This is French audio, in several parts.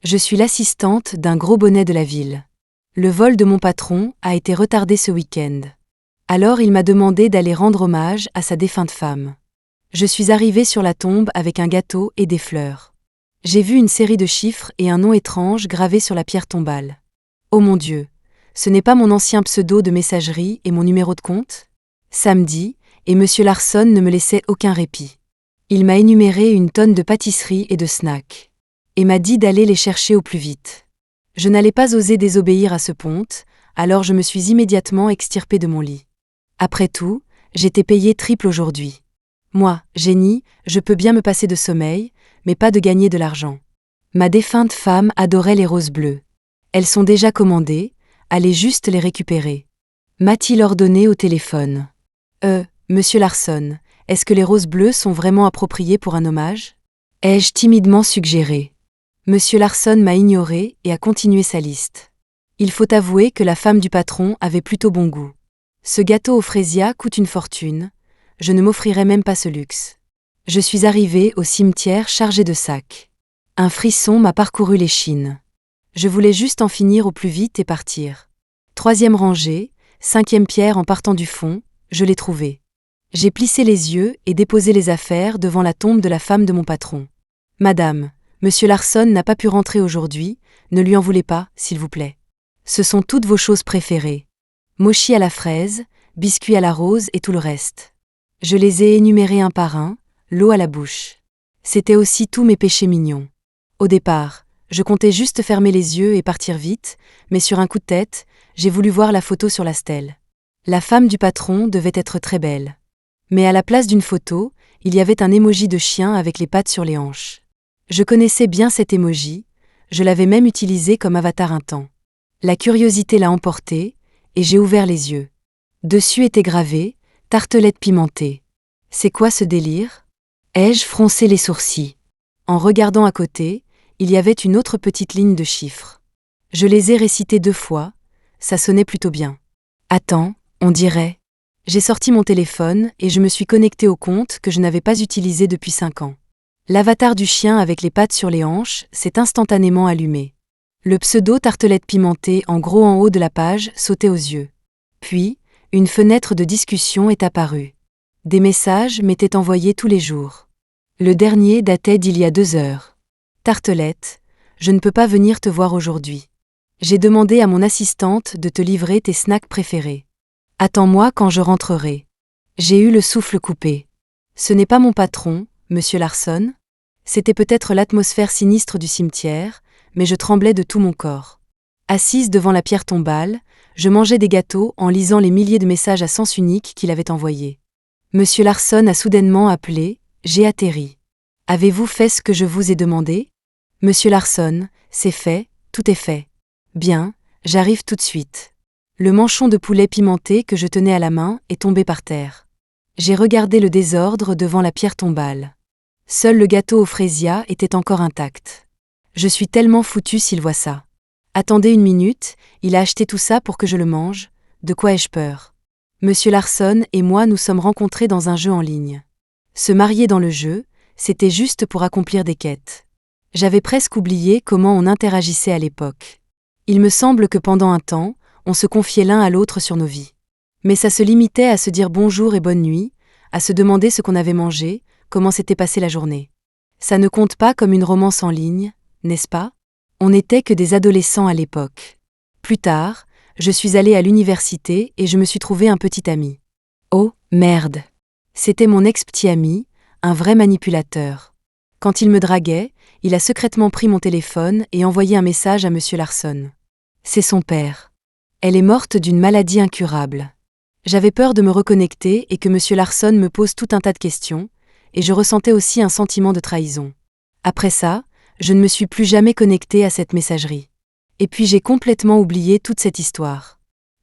Je suis l'assistante d'un gros bonnet de la ville. Le vol de mon patron a été retardé ce week-end. Alors il m'a demandé d'aller rendre hommage à sa défunte femme. Je suis arrivée sur la tombe avec un gâteau et des fleurs. J'ai vu une série de chiffres et un nom étrange gravé sur la pierre tombale. Oh mon Dieu, ce n'est pas mon ancien pseudo de messagerie et mon numéro de compte ? Samedi, et Monsieur Larson ne me laissait aucun répit. Il m'a énuméré une tonne de pâtisseries et de snacks. Et m'a dit d'aller les chercher au plus vite. Je n'allais pas oser désobéir à ce ponte, alors je me suis immédiatement extirpée de mon lit. Après tout, j'étais payée triple aujourd'hui. Moi, génie, je peux bien me passer de sommeil, mais pas de gagner de l'argent. Ma défunte femme adorait les roses bleues. Elles sont déjà commandées, allez juste les récupérer. M'a-t-il ordonné au téléphone. Monsieur Larson, est-ce que les roses bleues sont vraiment appropriées pour un hommage ? Ai-je timidement suggéré. Monsieur Larson m'a ignoré et a continué sa liste. Il faut avouer que la femme du patron avait plutôt bon goût. Ce gâteau aux fraisias coûte une fortune, je ne m'offrirai même pas ce luxe. Je suis arrivée au cimetière chargée de sacs. Un frisson m'a parcouru l'échine. Je voulais juste en finir au plus vite et partir. 3e rangée, 5e pierre en partant du fond, je l'ai trouvée. J'ai plissé les yeux et déposé les affaires devant la tombe de la femme de mon patron. Madame, Monsieur Larson n'a pas pu rentrer aujourd'hui, ne lui en voulez pas, s'il vous plaît. Ce sont toutes vos choses préférées. Mochi à la fraise, biscuits à la rose et tout le reste. Je les ai énumérés un par un, l'eau à la bouche. C'était aussi tous mes péchés mignons. Au départ, je comptais juste fermer les yeux et partir vite, mais sur un coup de tête, j'ai voulu voir la photo sur la stèle. La femme du patron devait être très belle. Mais à la place d'une photo, il y avait un emoji de chien avec les pattes sur les hanches. Je connaissais bien cet emoji, je l'avais même utilisé comme avatar un temps. La curiosité l'a emporté, et j'ai ouvert les yeux. Dessus était gravé « Tartelette pimentée ». C'est quoi ce délire ? Ai-je froncé les sourcils ? En regardant à côté, il y avait une autre petite ligne de chiffres. Je les ai récités 2 fois, ça sonnait plutôt bien. Attends, on dirait. J'ai sorti mon téléphone et je me suis connectée au compte que je n'avais pas utilisé depuis 5 ans. L'avatar du chien avec les pattes sur les hanches s'est instantanément allumé. Le pseudo tartelette pimentée en gros en haut de la page sautait aux yeux. Puis, une fenêtre de discussion est apparue. Des messages m'étaient envoyés tous les jours. Le dernier datait d'il y a 2 heures. Tartelette, je ne peux pas venir te voir aujourd'hui. J'ai demandé à mon assistante de te livrer tes snacks préférés. Attends-moi quand je rentrerai. J'ai eu le souffle coupé. Ce n'est pas mon patron, Monsieur Larson. C'était peut-être l'atmosphère sinistre du cimetière, mais je tremblais de tout mon corps. Assise devant la pierre tombale, je mangeais des gâteaux en lisant les milliers de messages à sens unique qu'il avait envoyés. Monsieur Larson a soudainement appelé, j'ai atterri. Avez-vous fait ce que je vous ai demandé ? Monsieur Larson, c'est fait, tout est fait. Bien, j'arrive tout de suite. Le manchon de poulet pimenté que je tenais à la main est tombé par terre. J'ai regardé le désordre devant la pierre tombale. Seul le gâteau aux fraisias était encore intact. Je suis tellement foutue s'il voit ça. Attendez une minute, il a acheté tout ça pour que je le mange, de quoi ai-je peur ? Monsieur Larson et moi nous sommes rencontrés dans un jeu en ligne. Se marier dans le jeu, c'était juste pour accomplir des quêtes. J'avais presque oublié comment on interagissait à l'époque. Il me semble que pendant un temps, on se confiait l'un à l'autre sur nos vies. Mais ça se limitait à se dire bonjour et bonne nuit, à se demander ce qu'on avait mangé, comment s'était passée la journée. Ça ne compte pas comme une romance en ligne, n'est-ce pas ? On n'était que des adolescents à l'époque. Plus tard, je suis allée à l'université et je me suis trouvé un petit ami. Oh, merde ! C'était mon ex-petit ami, un vrai manipulateur. Quand il me draguait, il a secrètement pris mon téléphone et envoyé un message à Monsieur Larson. C'est son père. Elle est morte d'une maladie incurable. J'avais peur de me reconnecter et que Monsieur Larson me pose tout un tas de questions, et je ressentais aussi un sentiment de trahison. Après ça, je ne me suis plus jamais connectée à cette messagerie. Et puis j'ai complètement oublié toute cette histoire.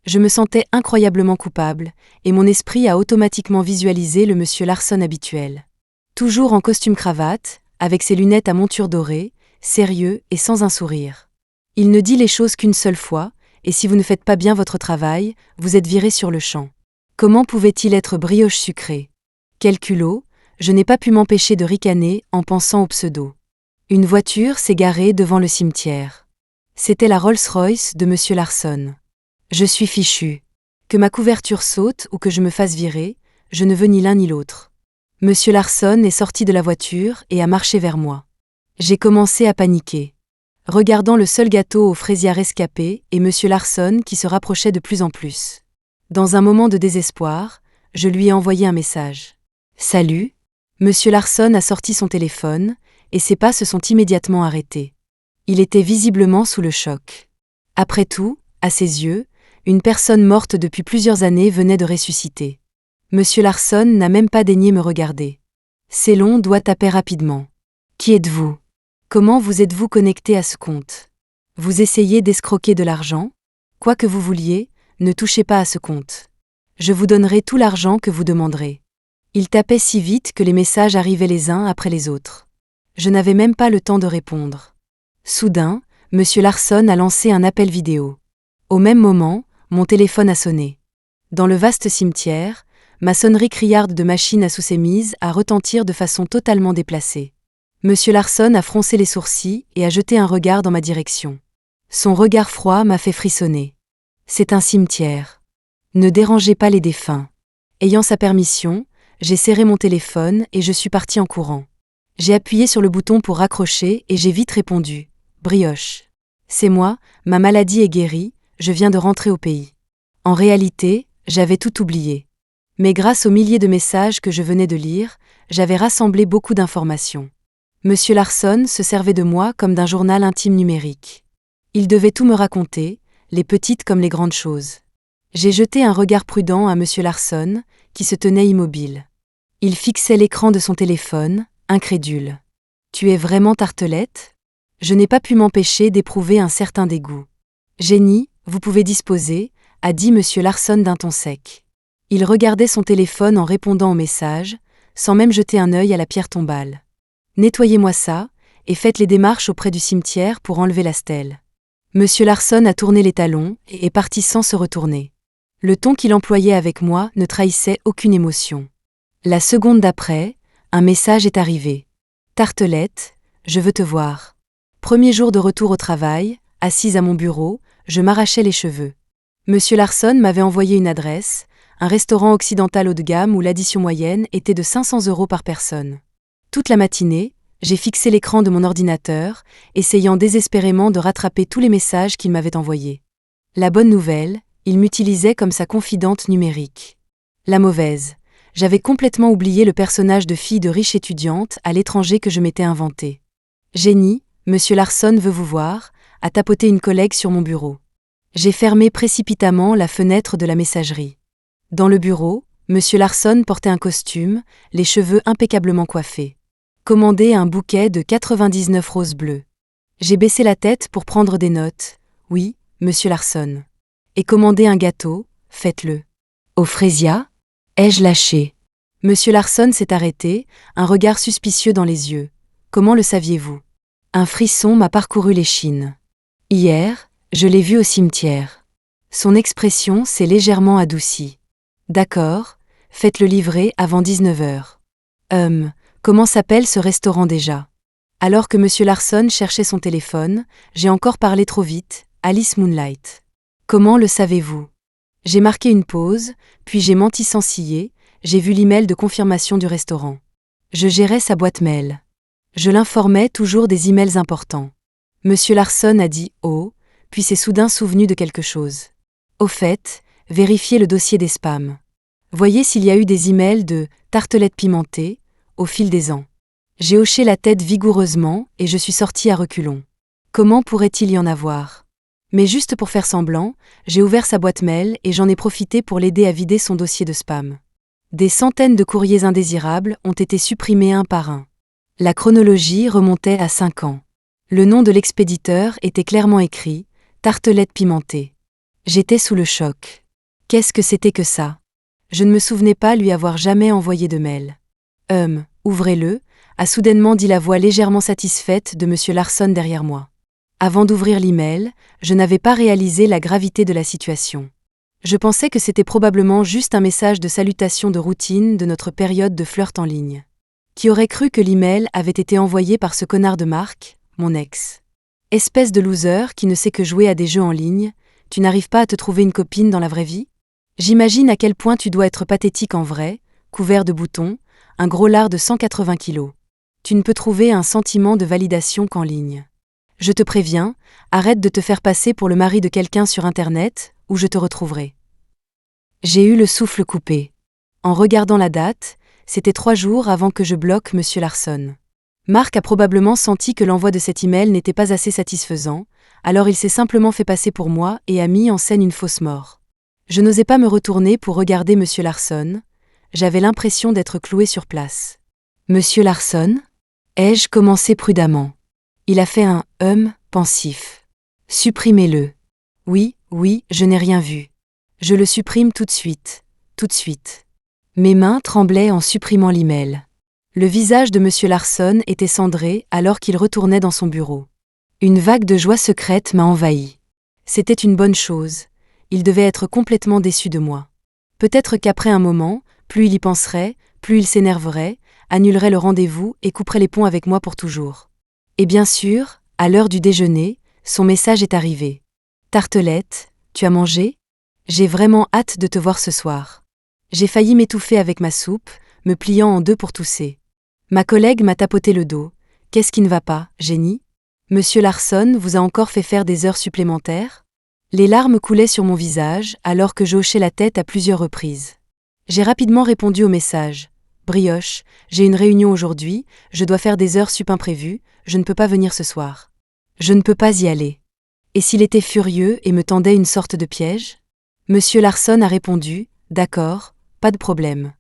Je me sentais incroyablement coupable, et mon esprit a automatiquement visualisé le Monsieur Larson habituel. Toujours en costume cravate, avec ses lunettes à monture dorée, sérieux et sans un sourire. Il ne dit les choses qu'une seule fois, et si vous ne faites pas bien votre travail, vous êtes viré sur le champ. Comment pouvait-il être brioche sucrée ? Quel culot, je n'ai pas pu m'empêcher de ricaner en pensant au pseudo. Une voiture s'est garée devant le cimetière. C'était la Rolls-Royce de Monsieur Larson. Je suis fichu. Que ma couverture saute ou que je me fasse virer, je ne veux ni l'un ni l'autre. Monsieur Larson est sorti de la voiture et a marché vers moi. J'ai commencé à paniquer. Regardant le seul gâteau aux fraisières rescapé et Monsieur Larson qui se rapprochait de plus en plus. Dans un moment de désespoir, je lui ai envoyé un message. « Salut !» Monsieur Larson a sorti son téléphone, et ses pas se sont immédiatement arrêtés. Il était visiblement sous le choc. Après tout, à ses yeux, une personne morte depuis plusieurs années venait de ressusciter. Monsieur Larson n'a même pas daigné me regarder. Célon doit taper rapidement. « Qui êtes-vous ? Comment vous êtes-vous connecté à ce compte ? Vous essayez d'escroquer de l'argent ? Quoi que vous vouliez, ne touchez pas à ce compte. Je vous donnerai tout l'argent que vous demanderez. » Il tapait si vite que les messages arrivaient les uns après les autres. Je n'avais même pas le temps de répondre. Soudain, Monsieur Larson a lancé un appel vidéo. Au même moment, mon téléphone a sonné. Dans le vaste cimetière, ma sonnerie criarde de machine à sous ses mises a retentir de façon totalement déplacée. Monsieur Larson a froncé les sourcils et a jeté un regard dans ma direction. Son regard froid m'a fait frissonner. C'est un cimetière. Ne dérangez pas les défunts. Ayant sa permission, j'ai serré mon téléphone et je suis parti en courant. J'ai appuyé sur le bouton pour raccrocher et j'ai vite répondu. Brioche. C'est moi, ma maladie est guérie, je viens de rentrer au pays. En réalité, j'avais tout oublié. Mais grâce aux milliers de messages que je venais de lire, j'avais rassemblé beaucoup d'informations. Monsieur Larson se servait de moi comme d'un journal intime numérique. Il devait tout me raconter, les petites comme les grandes choses. J'ai jeté un regard prudent à Monsieur Larson, qui se tenait immobile. Il fixait l'écran de son téléphone, incrédule. « Tu es vraiment Tartelett ? » Je n'ai pas pu m'empêcher d'éprouver un certain dégoût. « Génie, vous pouvez disposer, » a dit Monsieur Larson d'un ton sec. Il regardait son téléphone en répondant au message, sans même jeter un œil à la pierre tombale. « Nettoyez-moi ça, et faites les démarches auprès du cimetière pour enlever la stèle. » Monsieur Larson a tourné les talons et est parti sans se retourner. Le ton qu'il employait avec moi ne trahissait aucune émotion. La seconde d'après, un message est arrivé. « Tartelett, je veux te voir. » Premier jour de retour au travail, assise à mon bureau, je m'arrachais les cheveux. Monsieur Larson m'avait envoyé une adresse, un restaurant occidental haut de gamme où l'addition moyenne était de 500 € par personne. Toute la matinée, j'ai fixé l'écran de mon ordinateur, essayant désespérément de rattraper tous les messages qu'il m'avait envoyés. La bonne nouvelle, il m'utilisait comme sa confidente numérique. La mauvaise, j'avais complètement oublié le personnage de fille de riche étudiante à l'étranger que je m'étais inventé. Génie, Monsieur Larson veut vous voir, a tapoté une collègue sur mon bureau. J'ai fermé précipitamment la fenêtre de la messagerie. Dans le bureau, Monsieur Larson portait un costume, les cheveux impeccablement coiffés. Commandé un bouquet de 99 roses bleues. J'ai baissé la tête pour prendre des notes. Oui, Monsieur Larson. Et commandé un gâteau, faites-le. Au Fresia ? Ai-je lâché ? Monsieur Larson s'est arrêté, un regard suspicieux dans les yeux. Comment le saviez-vous ? Un frisson m'a parcouru l'échine. Hier, je l'ai vu au cimetière. Son expression s'est légèrement adoucie. D'accord, faites-le livrer avant 19 h. Comment s'appelle ce restaurant déjà ? Alors que Monsieur Larson cherchait son téléphone, j'ai encore parlé trop vite, Alice Moonlight. Comment le savez-vous ? J'ai marqué une pause, puis j'ai menti sans ciller, j'ai vu l'email de confirmation du restaurant. Je gérais sa boîte mail. Je l'informais toujours des emails importants. Monsieur Larson a dit « Oh », puis s'est soudain souvenu de quelque chose. Au fait, vérifiez le dossier des spams. Voyez s'il y a eu des emails de « Tartelett pimentée » au fil des ans. J'ai hoché la tête vigoureusement et je suis sorti à reculons. Comment pourrait-il y en avoir ? Mais juste pour faire semblant, j'ai ouvert sa boîte mail et j'en ai profité pour l'aider à vider son dossier de spam. Des centaines de courriers indésirables ont été supprimés un par un. La chronologie remontait à 5 ans. Le nom de l'expéditeur était clairement écrit, Tartelett pimentée. J'étais sous le choc. Qu'est-ce que c'était que ça ? Je ne me souvenais pas lui avoir jamais envoyé de mail. Ouvrez-le, a soudainement dit la voix légèrement satisfaite de Monsieur Larson derrière moi. Avant d'ouvrir l'email, je n'avais pas réalisé la gravité de la situation. Je pensais que c'était probablement juste un message de salutation de routine de notre période de flirt en ligne. Qui aurait cru que l'email avait été envoyé par ce connard de Marc, mon ex? Espèce de loser qui ne sait que jouer à des jeux en ligne, tu n'arrives pas à te trouver une copine dans la vraie vie? J'imagine à quel point tu dois être pathétique en vrai, couvert de boutons, un gros lard de 180 kilos. Tu ne peux trouver un sentiment de validation qu'en ligne. Je te préviens, arrête de te faire passer pour le mari de quelqu'un sur Internet, ou je te retrouverai. J'ai eu le souffle coupé. En regardant la date, c'était 3 jours avant que je bloque M. Larson. Marc a probablement senti que l'envoi de cet email n'était pas assez satisfaisant, alors il s'est simplement fait passer pour moi et a mis en scène une fausse mort. Je n'osais pas me retourner pour regarder M. Larson, j'avais l'impression d'être cloué sur place. Monsieur Larson? Ai-je commencé prudemment. Il a fait un pensif. Supprimez-le. Oui, je n'ai rien vu. Je le supprime tout de suite. Mes mains tremblaient en supprimant l'email. Le visage de M. Larson était cendré alors qu'il retournait dans son bureau. Une vague de joie secrète m'a envahi. C'était une bonne chose. Il devait être complètement déçu de moi. Peut-être qu'après un moment, plus il y penserait, plus il s'énerverait, annulerait le rendez-vous et couperait les ponts avec moi pour toujours. Et bien sûr, à l'heure du déjeuner, son message est arrivé. Tartelette, tu as mangé? J'ai vraiment hâte de te voir ce soir. J'ai failli m'étouffer avec ma soupe, me pliant en deux pour tousser. Ma collègue m'a tapoté le dos. Qu'est-ce qui ne va pas, génie? Monsieur Larson vous a encore fait faire des heures supplémentaires? Les larmes coulaient sur mon visage alors que j'hochais la tête à plusieurs reprises. J'ai rapidement répondu au message. Brioche, j'ai une réunion aujourd'hui, je dois faire des heures sup imprévues, je ne peux pas venir ce soir. Je ne peux pas y aller. Et s'il était furieux et me tendait une sorte de piège? Monsieur Larson a répondu, d'accord, pas de problème.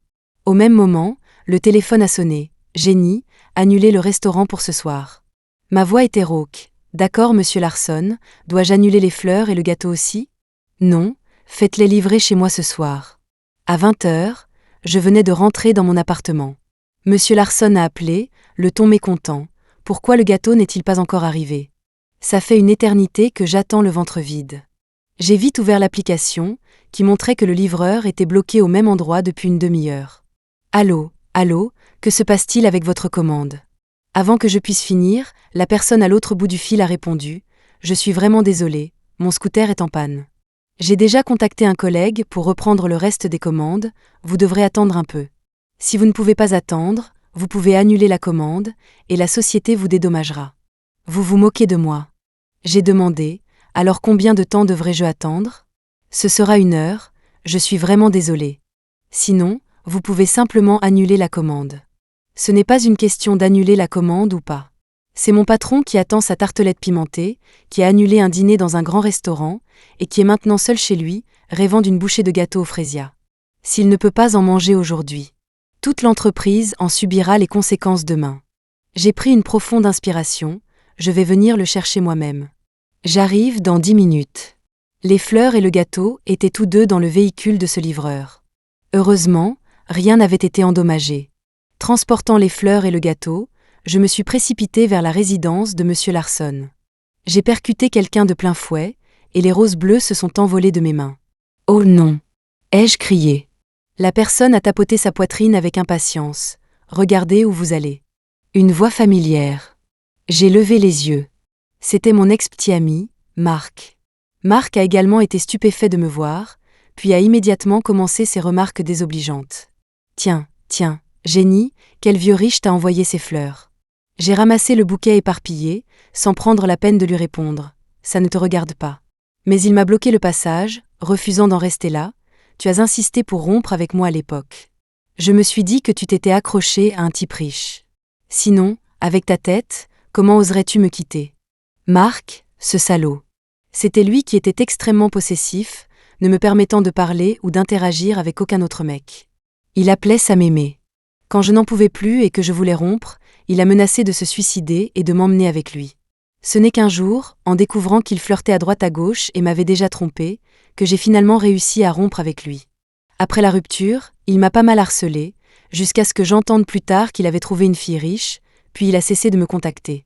Au même moment, le téléphone a sonné. Génie, annulez le restaurant pour ce soir. Ma voix était rauque. D'accord, monsieur Larson, dois-je annuler les fleurs et le gâteau aussi? Non, faites-les livrer chez moi ce soir. À 20h, je venais de rentrer dans mon appartement. Monsieur Larson a appelé, le ton mécontent. Pourquoi le gâteau n'est-il pas encore arrivé? Ça fait une éternité que j'attends le ventre vide. J'ai vite ouvert l'application, qui montrait que le livreur était bloqué au même endroit depuis une demi-heure. Allô, que se passe-t-il avec votre commande? Avant que je puisse finir, la personne à l'autre bout du fil a répondu « Je suis vraiment désolé, mon scooter est en panne. J'ai déjà contacté un collègue pour reprendre le reste des commandes, vous devrez attendre un peu. Si vous ne pouvez pas attendre, vous pouvez annuler la commande, et la société vous dédommagera. Vous vous moquez de moi. J'ai demandé, alors combien de temps devrais-je attendre? Ce sera 1 heure, je suis vraiment désolé. Sinon, vous pouvez simplement annuler la commande. Ce n'est pas une question d'annuler la commande ou pas. C'est mon patron qui attend sa tartelette pimentée, qui a annulé un dîner dans un grand restaurant, et qui est maintenant seul chez lui, rêvant d'une bouchée de gâteau au freisia. S'il ne peut pas en manger aujourd'hui, toute l'entreprise en subira les conséquences demain. J'ai pris une profonde inspiration, je vais venir le chercher moi-même. J'arrive dans 10 minutes. Les fleurs et le gâteau étaient tous deux dans le véhicule de ce livreur. Heureusement, rien n'avait été endommagé. Transportant les fleurs et le gâteau, je me suis précipitée vers la résidence de monsieur Larson. J'ai percuté quelqu'un de plein fouet, et les roses bleues se sont envolées de mes mains. Oh non! Ai-je crié? La personne a tapoté sa poitrine avec impatience. Regardez où vous allez. Une voix familière. J'ai levé les yeux. C'était mon ex-petit ami, Marc. Marc a également été stupéfait de me voir, puis a immédiatement commencé ses remarques désobligeantes. Tiens, génie, quel vieux riche t'a envoyé ces fleurs? J'ai ramassé le bouquet éparpillé, sans prendre la peine de lui répondre. Ça ne te regarde pas. Mais il m'a bloqué le passage, refusant d'en rester là. Tu as insisté pour rompre avec moi à l'époque. Je me suis dit que tu t'étais accroché à un type riche. Sinon, avec ta tête, comment oserais-tu me quitter? Marc, ce salaud. C'était lui qui était extrêmement possessif, ne me permettant de parler ou d'interagir avec aucun autre mec. Il appelait ça m'aimer. Quand je n'en pouvais plus et que je voulais rompre, il a menacé de se suicider et de m'emmener avec lui. Ce n'est qu'un jour, en découvrant qu'il flirtait à droite à gauche et m'avait déjà trompé, que j'ai finalement réussi à rompre avec lui. Après la rupture, il m'a pas mal harcelé, jusqu'à ce que j'entende plus tard qu'il avait trouvé une fille riche, puis il a cessé de me contacter.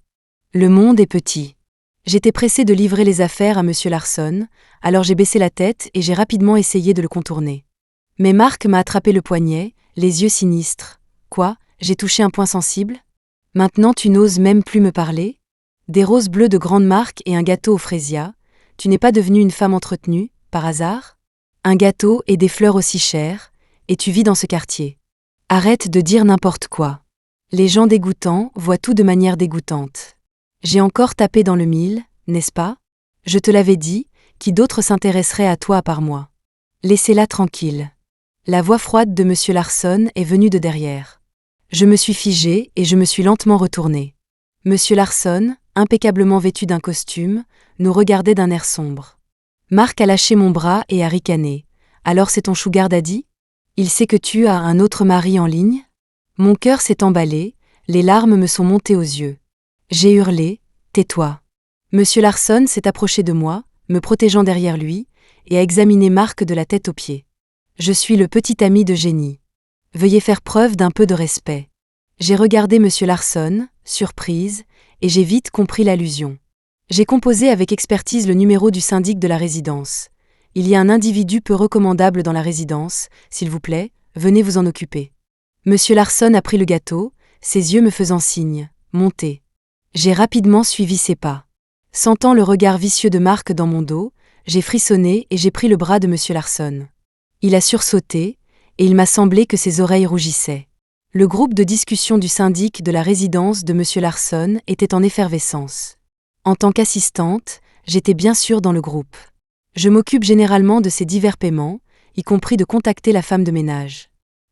Le monde est petit. J'étais pressée de livrer les affaires à monsieur Larson, alors j'ai baissé la tête et j'ai rapidement essayé de le contourner. Mais Marc m'a attrapé le poignet, les yeux sinistres. Quoi, j'ai touché un point sensible? Maintenant tu n'oses même plus me parler? Des roses bleues de grande marque et un gâteau aux fraisias, tu n'es pas devenue une femme entretenue, par hasard? Un gâteau et des fleurs aussi chères, et tu vis dans ce quartier. Arrête de dire n'importe quoi. Les gens dégoûtants voient tout de manière dégoûtante. J'ai encore tapé dans le mille, n'est-ce pas? Je te l'avais dit, qui d'autre s'intéresserait à toi à part moi? Laissez-la tranquille. La voix froide de M. Larson est venue de derrière. Je me suis figée et je me suis lentement retournée. M. Larson, impeccablement vêtu d'un costume, nous regardait d'un air sombre. Marc a lâché mon bras et a ricané. Alors c'est ton sugar daddy? Il sait que tu as un autre mari en ligne? Mon cœur s'est emballé, les larmes me sont montées aux yeux. J'ai hurlé, tais-toi. M. Larson s'est approché de moi, me protégeant derrière lui, et a examiné Marc de la tête aux pieds. Je suis le petit ami de Jenny. Veuillez faire preuve d'un peu de respect. J'ai regardé M. Larson, surprise, et j'ai vite compris l'allusion. J'ai composé avec expertise le numéro du syndic de la résidence. Il y a un individu peu recommandable dans la résidence, s'il vous plaît, venez vous en occuper. M. Larson a pris le gâteau, ses yeux me faisant signe, montez. J'ai rapidement suivi ses pas. Sentant le regard vicieux de Marc dans mon dos, j'ai frissonné et j'ai pris le bras de M. Larson. Il a sursauté, et il m'a semblé que ses oreilles rougissaient. Le groupe de discussion du syndic de la résidence de M. Larson était en effervescence. En tant qu'assistante, j'étais bien sûr dans le groupe. Je m'occupe généralement de ces divers paiements, y compris de contacter la femme de ménage.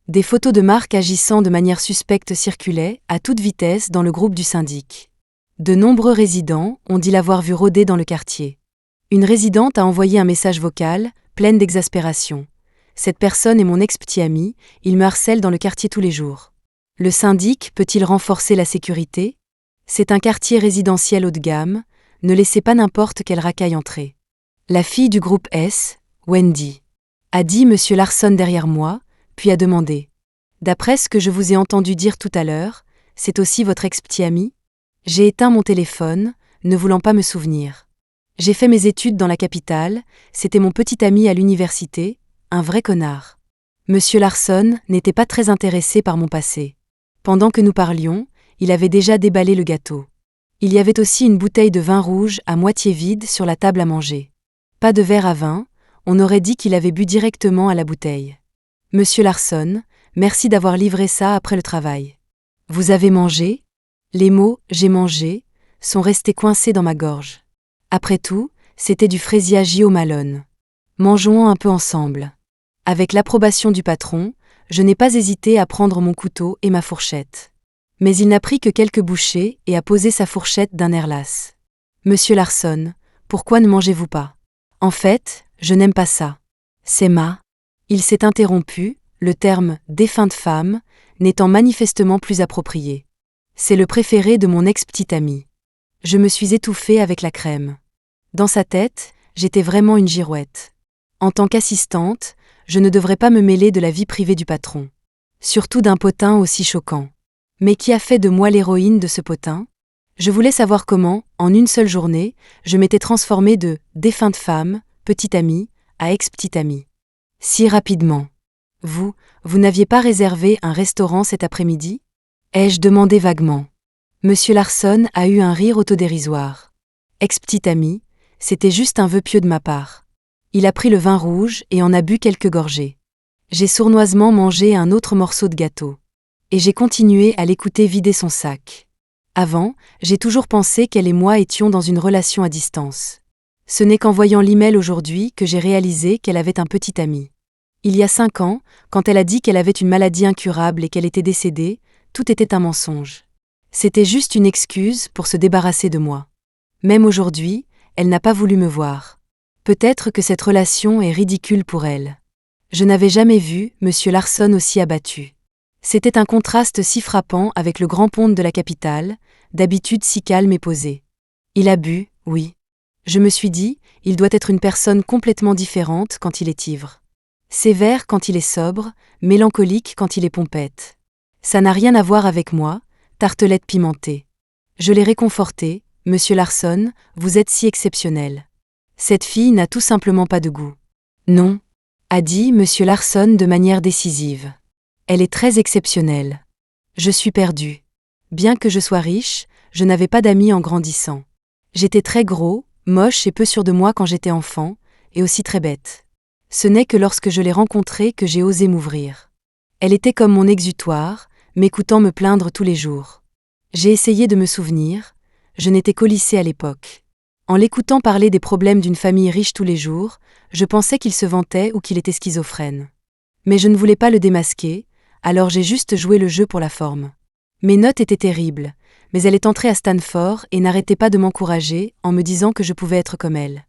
Des photos de Marc agissant de manière suspecte circulaient, à toute vitesse, dans le groupe du syndic. De nombreux résidents ont dit l'avoir vu rôder dans le quartier. Une résidente a envoyé un message vocal, pleine d'exaspération. Cette personne est mon ex-petit ami, il me harcèle dans le quartier tous les jours. Le syndic peut-il renforcer la sécurité? C'est un quartier résidentiel haut de gamme, ne laissez pas n'importe quelle racaille entrer. La fille du groupe S, Wendy, a dit M. Larson derrière moi, puis a demandé. D'après ce que je vous ai entendu dire tout à l'heure, c'est aussi votre ex-petit ami? J'ai éteint mon téléphone, ne voulant pas me souvenir. J'ai fait mes études dans la capitale, c'était mon petit ami à l'université, un vrai connard. M. Larson n'était pas très intéressé par mon passé. Pendant que nous parlions, il avait déjà déballé le gâteau. Il y avait aussi une bouteille de vin rouge à moitié vide sur la table à manger. Pas de verre à vin, on aurait dit qu'il avait bu directement à la bouteille. Monsieur Larson, merci d'avoir livré ça après le travail. Vous avez mangé? Les mots « j'ai mangé » sont restés coincés dans ma gorge. Après tout, c'était du fraisier Gio Malone. Mangeons un peu ensemble. Avec l'approbation du patron, je n'ai pas hésité à prendre mon couteau et ma fourchette. Mais il n'a pris que quelques bouchées et a posé sa fourchette d'un air las. Monsieur Larson, pourquoi ne mangez-vous pas? En fait, je n'aime pas ça. C'est ma. Il s'est interrompu, le terme défunte femme n'étant manifestement plus approprié. C'est le préféré de mon ex-petit ami. Je me suis étouffée avec la crème. Dans sa tête, j'étais vraiment une girouette. En tant qu'assistante, je ne devrais pas me mêler de la vie privée du patron. Surtout d'un potin aussi choquant. Mais qui a fait de moi l'héroïne de ce potin? Je voulais savoir comment, en une seule journée, je m'étais transformée de défunte femme, petite amie, à ex-petite amie. Si rapidement. Vous n'aviez pas réservé un restaurant cet après-midi? Ai-je demandé vaguement. Monsieur Larson a eu un rire autodérisoire. Ex-petite amie, c'était juste un vœu pieux de ma part. Il a pris le vin rouge et en a bu quelques gorgées. J'ai sournoisement mangé un autre morceau de gâteau. Et j'ai continué à l'écouter vider son sac. Avant, j'ai toujours pensé qu'elle et moi étions dans une relation à distance. Ce n'est qu'en voyant l'email aujourd'hui que j'ai réalisé qu'elle avait un petit ami. Il y a 5 ans, quand elle a dit qu'elle avait une maladie incurable et qu'elle était décédée, tout était un mensonge. C'était juste une excuse pour se débarrasser de moi. Même aujourd'hui, elle n'a pas voulu me voir. Peut-être que cette relation est ridicule pour elle. Je n'avais jamais vu M. Larson aussi abattu. C'était un contraste si frappant avec le grand ponte de la capitale, d'habitude si calme et posé. Il a bu, oui. Je me suis dit, il doit être une personne complètement différente quand il est ivre. Sévère quand il est sobre, mélancolique quand il est pompette. Ça n'a rien à voir avec moi, tartelette pimentée. Je l'ai réconforté, Monsieur Larson, vous êtes si exceptionnel. Cette fille n'a tout simplement pas de goût. Non, a dit Monsieur Larson de manière décisive. Elle est très exceptionnelle. Je suis perdue. Bien que je sois riche, je n'avais pas d'amis en grandissant. J'étais très gros, moche et peu sûr de moi quand j'étais enfant, et aussi très bête. Ce n'est que lorsque je l'ai rencontrée que j'ai osé m'ouvrir. Elle était comme mon exutoire, m'écoutant me plaindre tous les jours. J'ai essayé de me souvenir, je n'étais qu'au lycée à l'époque. En l'écoutant parler des problèmes d'une famille riche tous les jours, je pensais qu'il se vantait ou qu'il était schizophrène. Mais je ne voulais pas le démasquer, alors j'ai juste joué le jeu pour la forme. Mes notes étaient terribles, mais elle est entrée à Stanford et n'arrêtait pas de m'encourager en me disant que je pouvais être comme elle.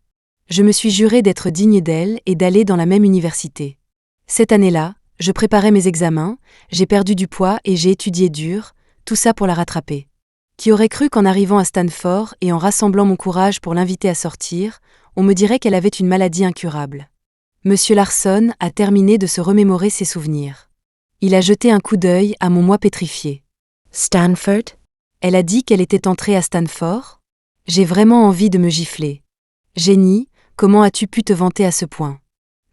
Je me suis juré d'être digne d'elle et d'aller dans la même université. Cette année-là, je préparais mes examens, j'ai perdu du poids et j'ai étudié dur, tout ça pour la rattraper. Qui aurait cru qu'en arrivant à Stanford et en rassemblant mon courage pour l'inviter à sortir, on me dirait qu'elle avait une maladie incurable. Monsieur Larson a terminé de se remémorer ses souvenirs. Il a jeté un coup d'œil à mon moi pétrifié. Stanford? Elle a dit qu'elle était entrée à Stanford? J'ai vraiment envie de me gifler. Génie, comment as-tu pu te vanter à ce point?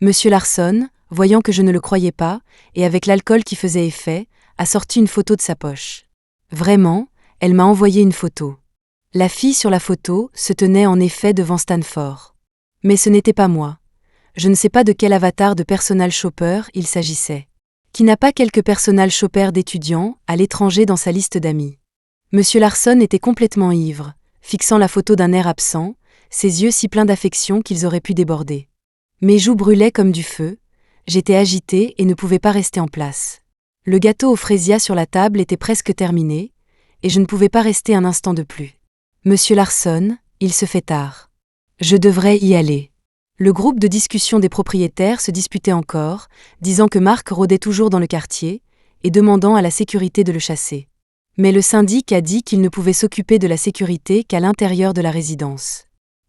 Monsieur Larson, voyant que je ne le croyais pas, et avec l'alcool qui faisait effet, a sorti une photo de sa poche. Vraiment, elle m'a envoyé une photo. La fille sur la photo se tenait en effet devant Stanford. Mais ce n'était pas moi. Je ne sais pas de quel avatar de personal shopper il s'agissait. Qui n'a pas quelques personal shoppers d'étudiants à l'étranger dans sa liste d'amis? Monsieur Larson était complètement ivre, fixant la photo d'un air absent, ses yeux si pleins d'affection qu'ils auraient pu déborder. Mes joues brûlaient comme du feu, j'étais agitée et ne pouvais pas rester en place. Le gâteau aux fraisias sur la table était presque terminé, et je ne pouvais pas rester un instant de plus. Monsieur Larson, il se fait tard. Je devrais y aller. Le groupe de discussion des propriétaires se disputait encore, disant que Marc rôdait toujours dans le quartier, et demandant à la sécurité de le chasser. Mais le syndic a dit qu'il ne pouvait s'occuper de la sécurité qu'à l'intérieur de la résidence.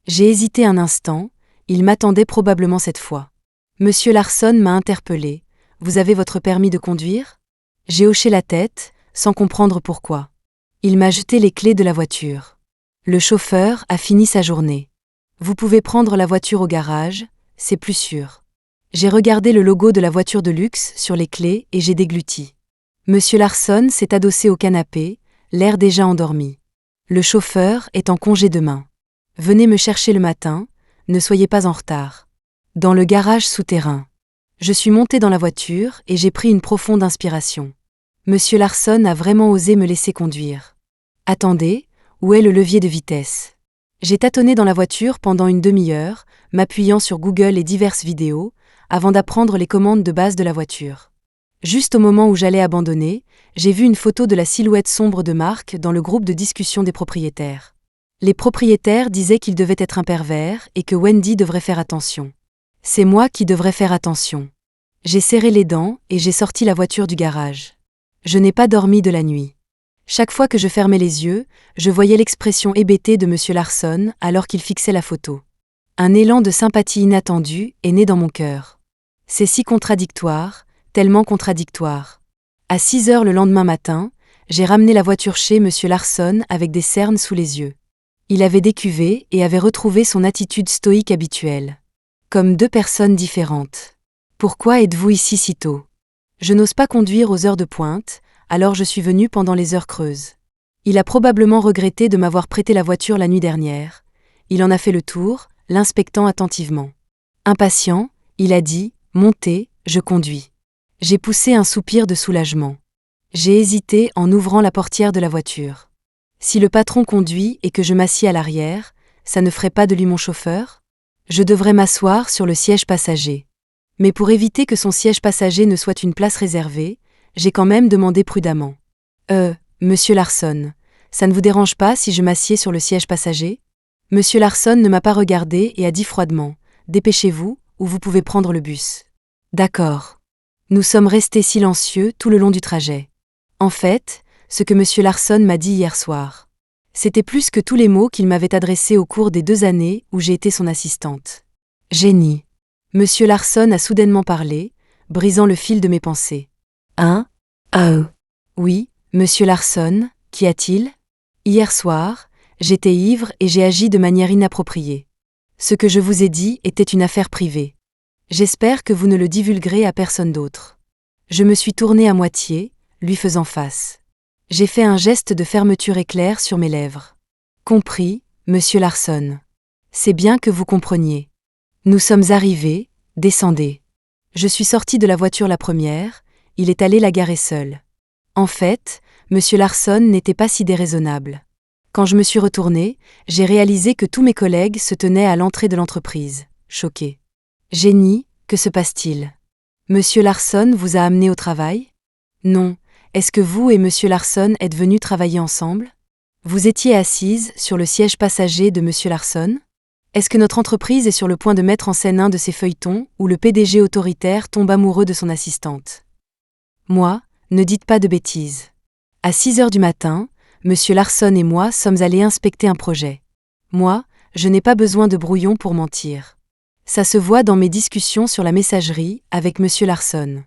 J'ai hésité un instant, il m'attendait probablement cette fois. Monsieur Larson m'a interpellé. Vous avez votre permis de conduire? J'ai hoché la tête, sans comprendre pourquoi. Il m'a jeté les clés de la voiture. Le chauffeur a fini sa journée. Vous pouvez prendre la voiture au garage, c'est plus sûr. J'ai regardé le logo de la voiture de luxe sur les clés et j'ai dégluti. Monsieur Larson s'est adossé au canapé, l'air déjà endormi. Le chauffeur est en congé demain. Venez me chercher le matin, ne soyez pas en retard. Dans le garage souterrain. Je suis montée dans la voiture et j'ai pris une profonde inspiration. Monsieur Larson a vraiment osé me laisser conduire. Attendez, où est le levier de vitesse? J'ai tâtonné dans la voiture pendant une demi-heure, m'appuyant sur Google et diverses vidéos, avant d'apprendre les commandes de base de la voiture. Juste au moment où j'allais abandonner, j'ai vu une photo de la silhouette sombre de Marc dans le groupe de discussion des propriétaires. Les propriétaires disaient qu'il devait être un pervers et que Wendy devrait faire attention. C'est moi qui devrais faire attention. J'ai serré les dents et j'ai sorti la voiture du garage. Je n'ai pas dormi de la nuit. Chaque fois que je fermais les yeux, je voyais l'expression hébétée de Monsieur Larson alors qu'il fixait la photo. Un élan de sympathie inattendu est né dans mon cœur. C'est si contradictoire, tellement contradictoire. À 6 heures le lendemain matin, j'ai ramené la voiture chez Monsieur Larson avec des cernes sous les yeux. Il avait décuvé et avait retrouvé son attitude stoïque habituelle. Comme deux personnes différentes. Pourquoi êtes-vous ici si tôt? Je n'ose pas conduire aux heures de pointe, alors je suis venue pendant les heures creuses. Il a probablement regretté de m'avoir prêté la voiture la nuit dernière. Il en a fait le tour, l'inspectant attentivement. Impatient, il a dit « Montez, je conduis ». J'ai poussé un soupir de soulagement. J'ai hésité en ouvrant la portière de la voiture. Si le patron conduit et que je m'assieds à l'arrière, ça ne ferait pas de lui mon chauffeur? Je devrais m'asseoir sur le siège passager. Mais pour éviter que son siège passager ne soit une place réservée, j'ai quand même demandé prudemment. Monsieur Larson, ça ne vous dérange pas si je m'assieds sur le siège passager? Monsieur Larson ne m'a pas regardé et a dit froidement. Dépêchez-vous, ou vous pouvez prendre le bus. D'accord. Nous sommes restés silencieux tout le long du trajet. En fait, ce que Monsieur Larson m'a dit hier soir. C'était plus que tous les mots qu'il m'avait adressés au cours des 2 années où j'ai été son assistante. Génie. Monsieur Larson a soudainement parlé, brisant le fil de mes pensées. Hein? Oh. Oui, Monsieur Larson, qu'y a-t-il? Hier soir, j'étais ivre et j'ai agi de manière inappropriée. Ce que je vous ai dit était une affaire privée. J'espère que vous ne le divulguerez à personne d'autre. Je me suis tournée à moitié, lui faisant face. J'ai fait un geste de fermeture éclair sur mes lèvres. Compris, monsieur Larson. C'est bien que vous compreniez. Nous sommes arrivés, descendez. Je suis sortie de la voiture la première, il est allé la garer seul. En fait, monsieur Larson n'était pas si déraisonnable. Quand je me suis retournée, j'ai réalisé que tous mes collègues se tenaient à l'entrée de l'entreprise, choqués. Jenny, que se passe-t-il? Monsieur Larson vous a amené au travail? Non. Est-ce que vous et monsieur Larson êtes venus travailler ensemble? Vous étiez assise sur le siège passager de monsieur Larson? Est-ce que notre entreprise est sur le point de mettre en scène un de ces feuilletons où le PDG autoritaire tombe amoureux de son assistante? Moi, ne dites pas de bêtises. À 6 heures du matin, monsieur Larson et moi sommes allés inspecter un projet. Moi, je n'ai pas besoin de brouillon pour mentir. Ça se voit dans mes discussions sur la messagerie avec monsieur Larson.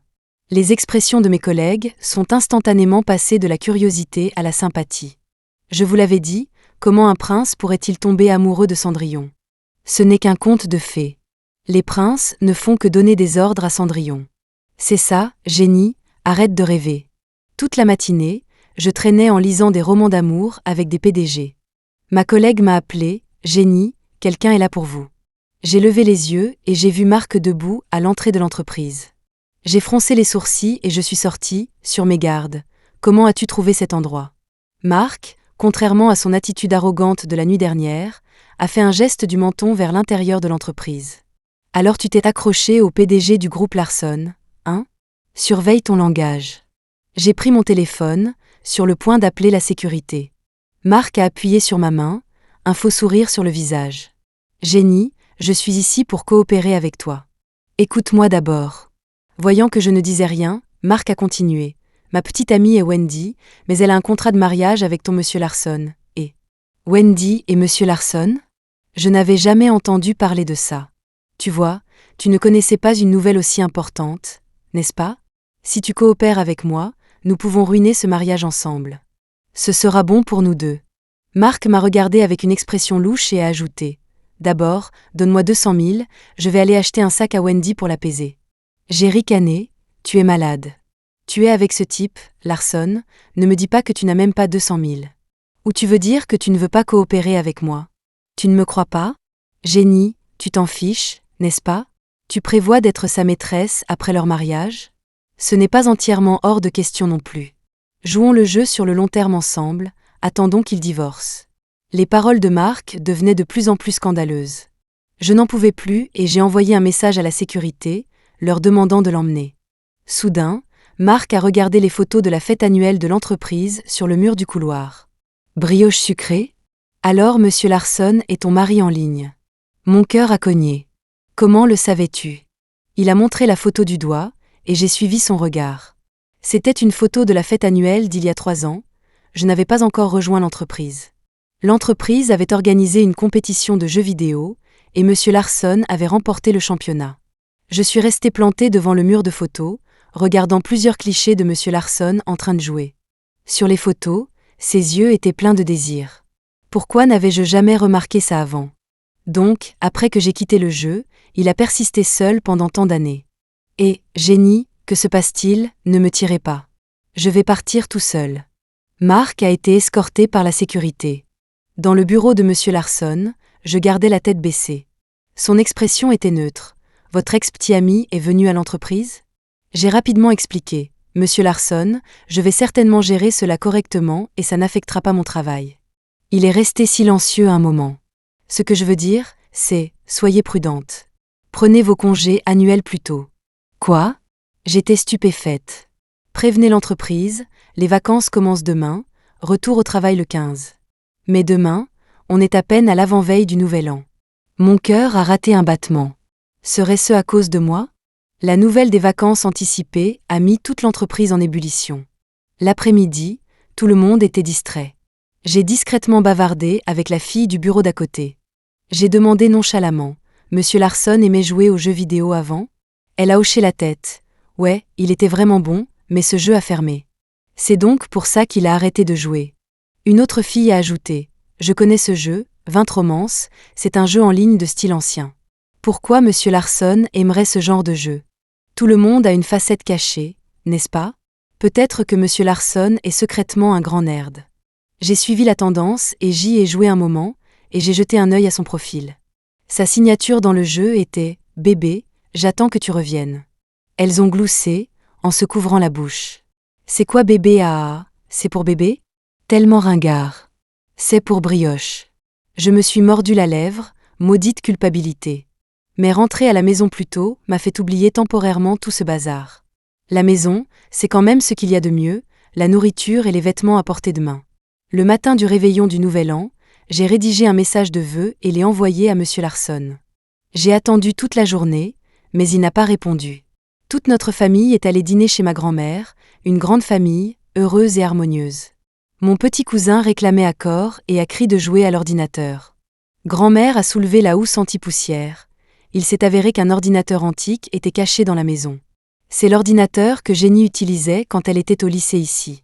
Les expressions de mes collègues sont instantanément passées de la curiosité à la sympathie. Je vous l'avais dit, comment un prince pourrait-il tomber amoureux de Cendrillon? Ce n'est qu'un conte de fées. Les princes ne font que donner des ordres à Cendrillon. C'est ça, Jenny, arrête de rêver. Toute la matinée, je traînais en lisant des romans d'amour avec des PDG. Ma collègue m'a appelée, Jenny, quelqu'un est là pour vous. J'ai levé les yeux et j'ai vu Marc debout à l'entrée de l'entreprise. J'ai froncé les sourcils et je suis sortie, sur mes gardes. Comment as-tu trouvé cet endroit? Marc, contrairement à son attitude arrogante de la nuit dernière, a fait un geste du menton vers l'intérieur de l'entreprise. Alors tu t'es accroché au PDG du groupe Larson, hein? Surveille ton langage. J'ai pris mon téléphone, sur le point d'appeler la sécurité. Marc a appuyé sur ma main, un faux sourire sur le visage. Jenny, je suis ici pour coopérer avec toi. Écoute-moi d'abord. Voyant que je ne disais rien, Marc a continué. Ma petite amie est Wendy, mais elle a un contrat de mariage avec ton monsieur Larson. Et Wendy et monsieur Larson? Je n'avais jamais entendu parler de ça. Tu vois, tu ne connaissais pas une nouvelle aussi importante, n'est-ce pas? Si tu coopères avec moi, nous pouvons ruiner ce mariage ensemble. Ce sera bon pour nous deux. Marc m'a regardé avec une expression louche et a ajouté. D'abord, donne-moi 200 000, je vais aller acheter un sac à Wendy pour l'apaiser. J'ai ricané, tu es malade. Tu es avec ce type, Larson, ne me dis pas que tu n'as même pas 200 000. Ou tu veux dire que tu ne veux pas coopérer avec moi? Tu ne me crois pas? Jenny, tu t'en fiches, n'est-ce pas? Tu prévois d'être sa maîtresse après leur mariage? Ce n'est pas entièrement hors de question non plus. Jouons le jeu sur le long terme ensemble, attendons qu'ils divorcent. Les paroles de Marc devenaient de plus en plus scandaleuses. Je n'en pouvais plus et j'ai envoyé un message à la sécurité, leur demandant de l'emmener. Soudain, Marc a regardé les photos de la fête annuelle de l'entreprise sur le mur du couloir. Brioche sucrée? Alors monsieur Larson est ton mari en ligne. Mon cœur a cogné. Comment le savais-tu? Il a montré la photo du doigt, et j'ai suivi son regard. C'était une photo de la fête annuelle d'il y a 3 ans, je n'avais pas encore rejoint l'entreprise. L'entreprise avait organisé une compétition de jeux vidéo, et monsieur Larson avait remporté le championnat. Je suis restée plantée devant le mur de photos, regardant plusieurs clichés de monsieur Larson en train de jouer. Sur les photos, ses yeux étaient pleins de désir. Pourquoi n'avais-je jamais remarqué ça avant? Donc, après que j'ai quitté le jeu, il a persisté seul pendant tant d'années. Et, Jenny, que se passe-t-il? Ne me tirez pas. Je vais partir tout seul. Marc a été escorté par la sécurité. Dans le bureau de monsieur Larson, je gardais la tête baissée. Son expression était neutre. Votre ex-petit ami est venu à l'entreprise? J'ai rapidement expliqué. Monsieur Larson, je vais certainement gérer cela correctement et ça n'affectera pas mon travail. Il est resté silencieux un moment. Ce que je veux dire, c'est, soyez prudente. Prenez vos congés annuels plus tôt. Quoi? J'étais stupéfaite. Prévenez l'entreprise, les vacances commencent demain, retour au travail le 15. Mais demain, on est à peine à l'avant-veille du Nouvel An. Mon cœur a raté un battement. Serait-ce à cause de moi? La nouvelle des vacances anticipées a mis toute l'entreprise en ébullition. L'après-midi, tout le monde était distrait. J'ai discrètement bavardé avec la fille du bureau d'à côté. J'ai demandé nonchalamment, monsieur Larson aimait jouer aux jeux vidéo avant? Elle a hoché la tête. Ouais, il était vraiment bon, mais ce jeu a fermé. C'est donc pour ça qu'il a arrêté de jouer. Une autre fille a ajouté, je connais ce jeu, 20 romances, c'est un jeu en ligne de style ancien. Pourquoi monsieur Larson aimerait ce genre de jeu? Tout le monde a une facette cachée, n'est-ce pas? Peut-être que M. Larson est secrètement un grand nerd. J'ai suivi la tendance et j'y ai joué un moment, et j'ai jeté un œil à son profil. Sa signature dans le jeu était « Bébé, j'attends que tu reviennes ». Elles ont gloussé, en se couvrant la bouche. C'est quoi bébé ah? C'est pour bébé? Tellement ringard. C'est pour brioche. Je me suis mordu la lèvre, maudite culpabilité. Mais rentrer à la maison plus tôt m'a fait oublier temporairement tout ce bazar. La maison, c'est quand même ce qu'il y a de mieux, la nourriture et les vêtements à portée de main. Le matin du réveillon du Nouvel An, j'ai rédigé un message de vœux et l'ai envoyé à M. Larson. J'ai attendu toute la journée, mais il n'a pas répondu. Toute notre famille est allée dîner chez ma grand-mère, une grande famille, heureuse et harmonieuse. Mon petit cousin réclamait à corps et à cri de jouer à l'ordinateur. Grand-mère a soulevé la housse anti-poussière. Il s'est avéré qu'un ordinateur antique était caché dans la maison. C'est l'ordinateur que Jenny utilisait quand elle était au lycée ici.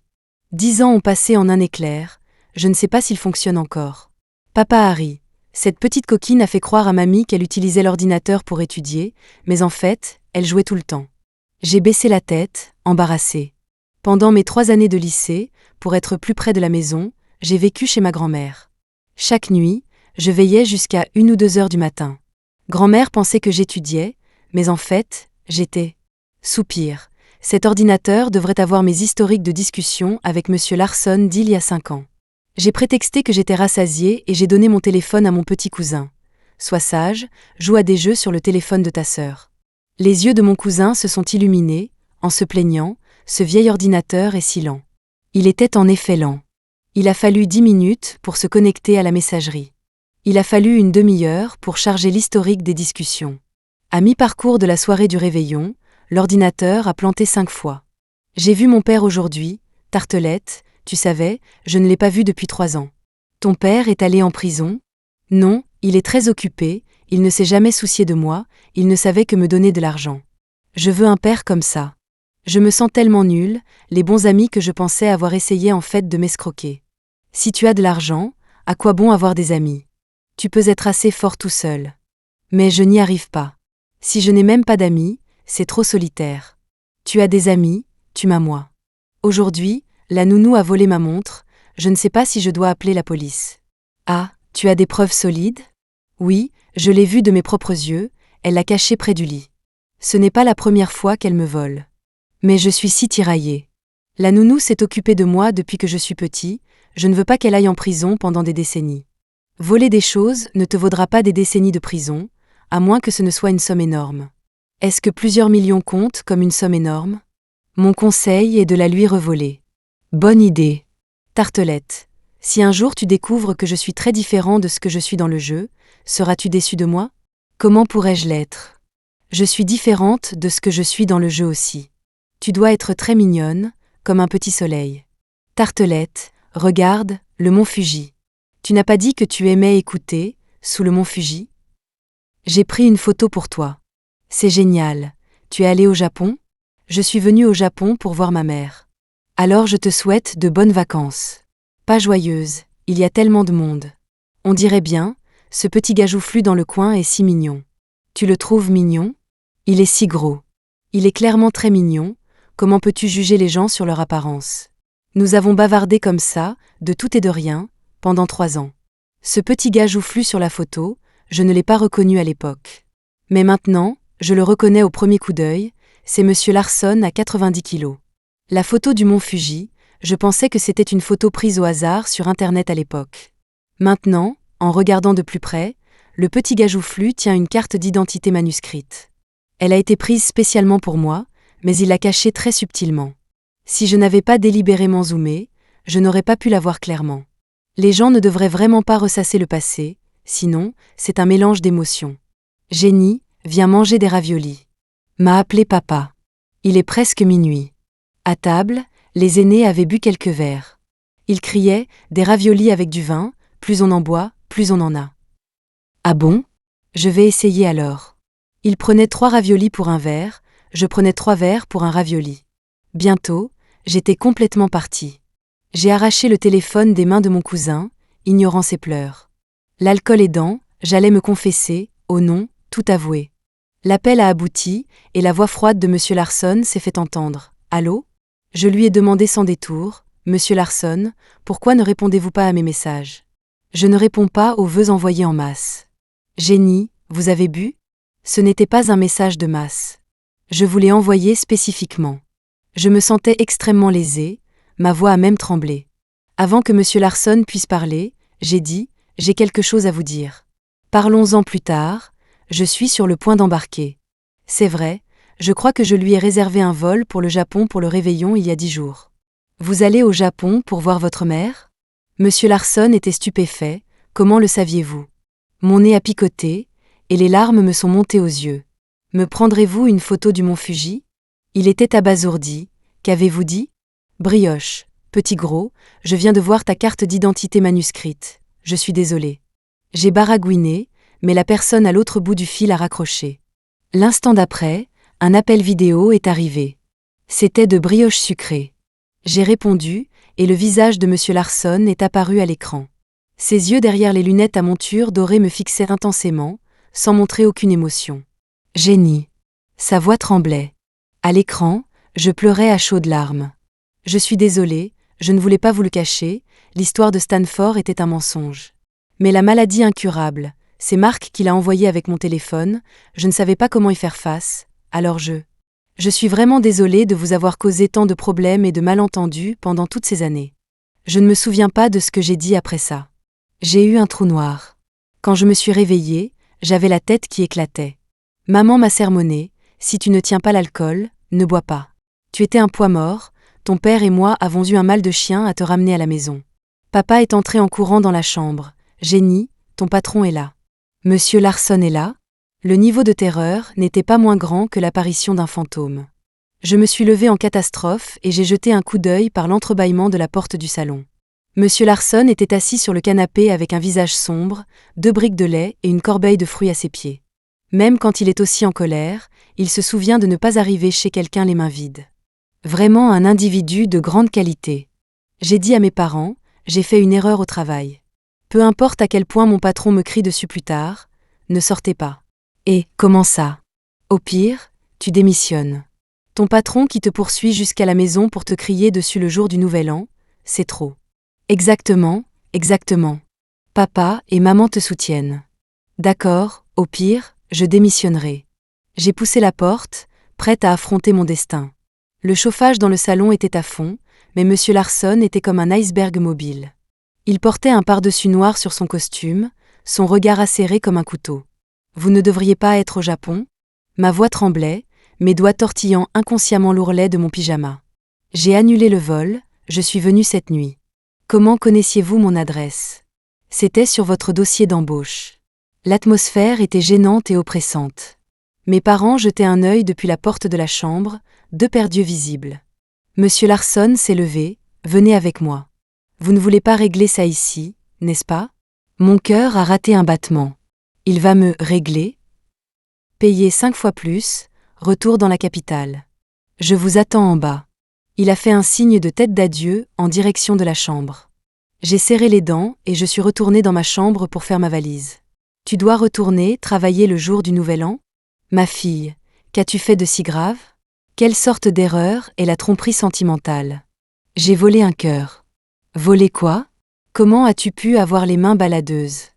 10 ans ont passé en un éclair, je ne sais pas s'il fonctionne encore. Papa Harry, cette petite coquine a fait croire à mamie qu'elle utilisait l'ordinateur pour étudier, mais en fait, elle jouait tout le temps. J'ai baissé la tête, embarrassée. Pendant mes 3 années de lycée, pour être plus près de la maison, j'ai vécu chez ma grand-mère. Chaque nuit, je veillais jusqu'à 1 ou 2 heures du matin. Grand-mère pensait que j'étudiais, mais en fait, j'étais. Soupir. Cet ordinateur devrait avoir mes historiques de discussion avec M. Larson d'il y a 5 ans. J'ai prétexté que j'étais rassasiée et j'ai donné mon téléphone à mon petit cousin. Sois sage, joue à des jeux sur le téléphone de ta sœur. Les yeux de mon cousin se sont illuminés, en se plaignant, ce vieil ordinateur est si lent. Il était en effet lent. Il a fallu 10 minutes pour se connecter à la messagerie. Il a fallu une demi-heure pour charger l'historique des discussions. À mi-parcours de la soirée du réveillon, l'ordinateur a planté 5 fois. J'ai vu mon père aujourd'hui, Tartelette, tu savais, je ne l'ai pas vu depuis 3 ans. Ton père est allé en prison? Non, il est très occupé, il ne s'est jamais soucié de moi, il ne savait que me donner de l'argent. Je veux un père comme ça. Je me sens tellement nulle, les bons amis que je pensais avoir essayé en fait de m'escroquer. Si tu as de l'argent, à quoi bon avoir des amis? Tu peux être assez fort tout seul. Mais je n'y arrive pas. Si je n'ai même pas d'amis, c'est trop solitaire. Tu as des amis, tu m'as moi. Aujourd'hui, la nounou a volé ma montre, je ne sais pas si je dois appeler la police. Ah, tu as des preuves solides? Oui, je l'ai vue de mes propres yeux, elle l'a cachée près du lit. Ce n'est pas la première fois qu'elle me vole. Mais je suis si tiraillée. La nounou s'est occupée de moi depuis que je suis petit, je ne veux pas qu'elle aille en prison pendant des décennies. Voler des choses ne te vaudra pas des décennies de prison, à moins que ce ne soit une somme énorme. Est-ce que plusieurs millions comptent comme une somme énorme? Mon conseil est de la lui revoler. Bonne idée. Tartelette, si un jour tu découvres que je suis très différent de ce que je suis dans le jeu, seras-tu déçu de moi? Comment pourrais-je l'être? Je suis différente de ce que je suis dans le jeu aussi. Tu dois être très mignonne, comme un petit soleil. Tartelette, regarde, le mont Fuji. Tu n'as pas dit que tu aimais écouter, sous le mont Fuji? J'ai pris une photo pour toi. C'est génial. Tu es allé au Japon? Je suis venue au Japon pour voir ma mère. Alors je te souhaite de bonnes vacances. Pas joyeuse, il y a tellement de monde. On dirait bien, ce petit gars joufflu dans le coin est si mignon. Tu le trouves mignon? Il est si gros. Il est clairement très mignon, comment peux-tu juger les gens sur leur apparence? Nous avons bavardé comme ça, de tout et de rien, pendant 3 ans. Ce petit gars joufflu sur la photo, je ne l'ai pas reconnu à l'époque. Mais maintenant, je le reconnais au premier coup d'œil, c'est M. Larson à 90 kilos. La photo du mont Fuji, je pensais que c'était une photo prise au hasard sur Internet à l'époque. Maintenant, en regardant de plus près, le petit gars joufflu tient une carte d'identité manuscrite. Elle a été prise spécialement pour moi, mais il l'a cachée très subtilement. Si je n'avais pas délibérément zoomé, je n'aurais pas pu la voir clairement. Les gens ne devraient vraiment pas ressasser le passé, sinon, c'est un mélange d'émotions. Jenny, viens manger des raviolis. M'a appelé papa. Il est presque minuit. À table, les aînés avaient bu quelques verres. Ils criaient « des raviolis avec du vin, plus on en boit, plus on en a ». Ah bon? Je vais essayer alors. Ils prenaient 3 raviolis pour un verre, je prenais 3 verres pour un ravioli. Bientôt, j'étais complètement partie. J'ai arraché le téléphone des mains de mon cousin, ignorant ses pleurs. L'alcool aidant, j'allais me confesser, oh non, tout avouer. L'appel a abouti, et la voix froide de M. Larson s'est fait entendre. « Allô? Je lui ai demandé sans détour, Monsieur Larson, pourquoi ne répondez-vous pas à mes messages? Je ne réponds pas aux vœux envoyés en masse. Jenny, vous avez bu? Ce n'était pas un message de masse. Je vous l'ai envoyé spécifiquement. Je me sentais extrêmement lésée, ma voix a même tremblé. Avant que Monsieur Larson puisse parler, j'ai dit, j'ai quelque chose à vous dire. Parlons-en plus tard, je suis sur le point d'embarquer. C'est vrai, je crois que je lui ai réservé un vol pour le Japon pour le réveillon il y a 10 jours. Vous allez au Japon pour voir votre mère? Monsieur Larson était stupéfait, comment le saviez-vous? Mon nez a picoté, et les larmes me sont montées aux yeux. Me prendrez-vous une photo du mont Fuji? Il était abasourdi. Qu'avez-vous dit? Brioche, petit gros, je viens de voir ta carte d'identité manuscrite. Je suis désolé. J'ai baragouiné, mais la personne à l'autre bout du fil a raccroché. L'instant d'après, un appel vidéo est arrivé. C'était de Brioche sucrée. J'ai répondu, et le visage de Monsieur Larson est apparu à l'écran. Ses yeux derrière les lunettes à monture dorée me fixaient intensément, sans montrer aucune émotion. Jenny. Sa voix tremblait. À l'écran, je pleurais à chaudes larmes. Je suis désolée, je ne voulais pas vous le cacher, l'histoire de Stanford était un mensonge. Mais la maladie incurable, c'est Marc qui l'a envoyée avec mon téléphone, je ne savais pas comment y faire face, alors Je suis vraiment désolée de vous avoir causé tant de problèmes et de malentendus pendant toutes ces années. Je ne me souviens pas de ce que j'ai dit après ça. J'ai eu un trou noir. Quand je me suis réveillée, j'avais la tête qui éclatait. Maman m'a sermonné, si tu ne tiens pas l'alcool, ne bois pas. Tu étais un poids mort, ton père et moi avons eu un mal de chien à te ramener à la maison. Papa est entré en courant dans la chambre. Jenny, ton patron est là. Monsieur Larson est là? Le niveau de terreur n'était pas moins grand que l'apparition d'un fantôme. Je me suis levée en catastrophe et j'ai jeté un coup d'œil par l'entrebâillement de la porte du salon. Monsieur Larson était assis sur le canapé avec un visage sombre, 2 briques de lait et une corbeille de fruits à ses pieds. Même quand il est aussi en colère, il se souvient de ne pas arriver chez quelqu'un les mains vides. Vraiment un individu de grande qualité. J'ai dit à mes parents, j'ai fait une erreur au travail. Peu importe à quel point mon patron me crie dessus plus tard, ne sortez pas. Et, comment ça? Au pire, tu démissionnes. Ton patron qui te poursuit jusqu'à la maison pour te crier dessus le jour du Nouvel An, c'est trop. Exactement, exactement. Papa et maman te soutiennent. D'accord, au pire, je démissionnerai. J'ai poussé la porte, prête à affronter mon destin. Le chauffage dans le salon était à fond, mais Monsieur Larson était comme un iceberg mobile. Il portait un pardessus noir sur son costume, son regard acéré comme un couteau. Vous ne devriez pas être au Japon? Ma voix tremblait, mes doigts tortillant inconsciemment l'ourlet de mon pyjama. J'ai annulé le vol, je suis venue cette nuit. Comment connaissiez-vous mon adresse? C'était sur votre dossier d'embauche. L'atmosphère était gênante et oppressante. Mes parents jetaient un œil depuis la porte de la chambre, 2 paires d'yeux visibles. Monsieur Larson s'est levé, venez avec moi. Vous ne voulez pas régler ça ici, n'est-ce pas? Mon cœur a raté un battement. Il va me régler? Payer 5 fois plus, retour dans la capitale. Je vous attends en bas. Il a fait un signe de tête d'adieu en direction de la chambre. J'ai serré les dents et je suis retournée dans ma chambre pour faire ma valise. Tu dois retourner travailler le jour du Nouvel An? Ma fille, qu'as-tu fait de si grave? Quelle sorte d'erreur est la tromperie sentimentale? J'ai volé un cœur. Volé quoi? Comment as-tu pu avoir les mains baladeuses?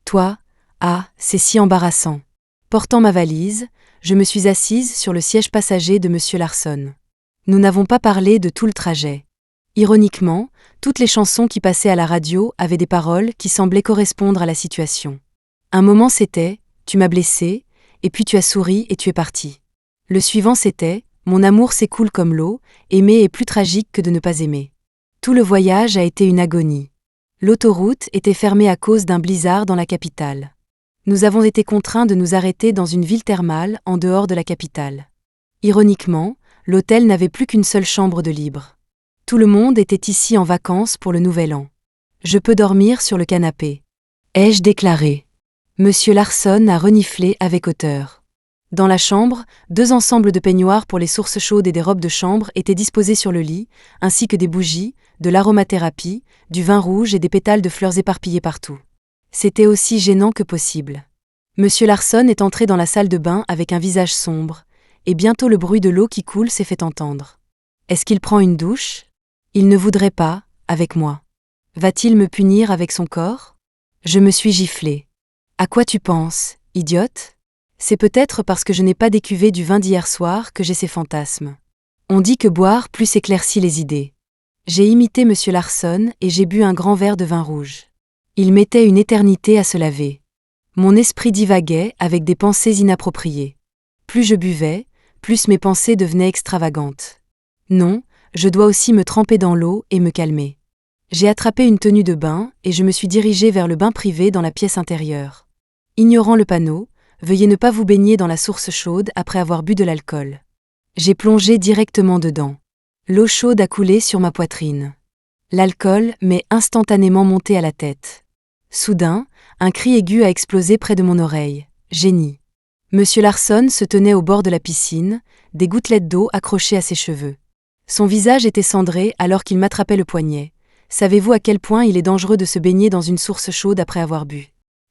Toi? Ah, c'est si embarrassant. Portant ma valise, je me suis assise sur le siège passager de Monsieur Larson. Nous n'avons pas parlé de tout le trajet. Ironiquement, toutes les chansons qui passaient à la radio avaient des paroles qui semblaient correspondre à la situation. Un moment c'était « Tu m'as blessé », et puis tu as souri et tu es parti. Le suivant c'était « Mon amour s'écoule comme l'eau, aimer est plus tragique que de ne pas aimer ». Tout le voyage a été une agonie. L'autoroute était fermée à cause d'un blizzard dans la capitale. Nous avons été contraints de nous arrêter dans une ville thermale en dehors de la capitale. Ironiquement, l'hôtel n'avait plus qu'une seule chambre de libre. Tout le monde était ici en vacances pour le Nouvel An. Je peux dormir sur le canapé. Ai-je déclaré. Monsieur Larson a reniflé avec hauteur. Dans la chambre, 2 ensembles de peignoirs pour les sources chaudes et des robes de chambre étaient disposés sur le lit, ainsi que des bougies, de l'aromathérapie, du vin rouge et des pétales de fleurs éparpillés partout. C'était aussi gênant que possible. Monsieur Larson est entré dans la salle de bain avec un visage sombre, et bientôt le bruit de l'eau qui coule s'est fait entendre. Est-ce qu'il prend une douche? Il ne voudrait pas, avec moi. Va-t-il me punir avec son corps? Je me suis giflée. À quoi tu penses, idiote? C'est peut-être parce que je n'ai pas décuvé du vin d'hier soir que j'ai ces fantasmes. On dit que boire plus éclaircit les idées. J'ai imité M. Larson et j'ai bu un grand verre de vin rouge. Il mettait une éternité à se laver. Mon esprit divaguait avec des pensées inappropriées. Plus je buvais, plus mes pensées devenaient extravagantes. Non, je dois aussi me tremper dans l'eau et me calmer. J'ai attrapé une tenue de bain et je me suis dirigée vers le bain privé dans la pièce intérieure. Ignorant le panneau, veuillez ne pas vous baigner dans la source chaude après avoir bu de l'alcool. J'ai plongé directement dedans. L'eau chaude a coulé sur ma poitrine. L'alcool m'est instantanément monté à la tête. Soudain, un cri aigu a explosé près de mon oreille. Génie. Monsieur Larson se tenait au bord de la piscine, des gouttelettes d'eau accrochées à ses cheveux. Son visage était cendré alors qu'il m'attrapait le poignet. Savez-vous à quel point il est dangereux de se baigner dans une source chaude après avoir bu?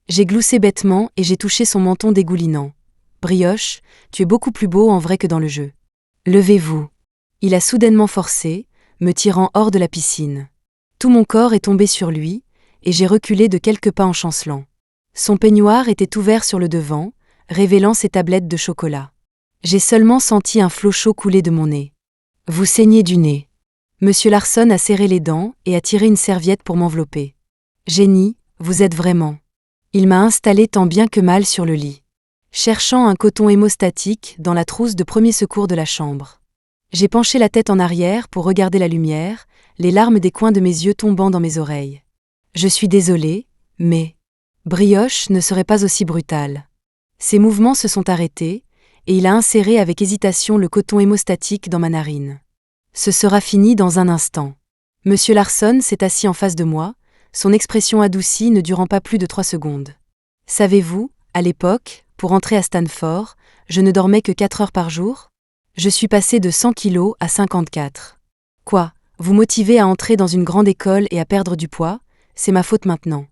J'ai gloussé bêtement et j'ai touché son menton dégoulinant. Brioche, tu es beaucoup plus beau en vrai que dans le jeu. Levez-vous. Il a soudainement forcé, me tirant hors de la piscine. Tout mon corps est tombé sur lui, et j'ai reculé de quelques pas en chancelant. Son peignoir était ouvert sur le devant, révélant ses tablettes de chocolat. J'ai seulement senti un flot chaud couler de mon nez. Vous saignez du nez. Monsieur Larson a serré les dents et a tiré une serviette pour m'envelopper. Génie, vous êtes vraiment. Il m'a installé tant bien que mal sur le lit. Cherchant un coton hémostatique dans la trousse de premier secours de la chambre. J'ai penché la tête en arrière pour regarder la lumière, les larmes des coins de mes yeux tombant dans mes oreilles. Je suis désolée, mais Brioche ne serait pas aussi brutal. Ses mouvements se sont arrêtés, et il a inséré avec hésitation le coton hémostatique dans ma narine. Ce sera fini dans un instant. Monsieur Larson s'est assis en face de moi, son expression adoucie ne durant pas plus de 3 secondes. Savez-vous, à l'époque, pour entrer à Stanford, je ne dormais que 4 heures par jour? Je suis passé de 100 kilos à 54. Quoi, vous motivez à entrer dans une grande école et à perdre du poids? C'est ma faute maintenant.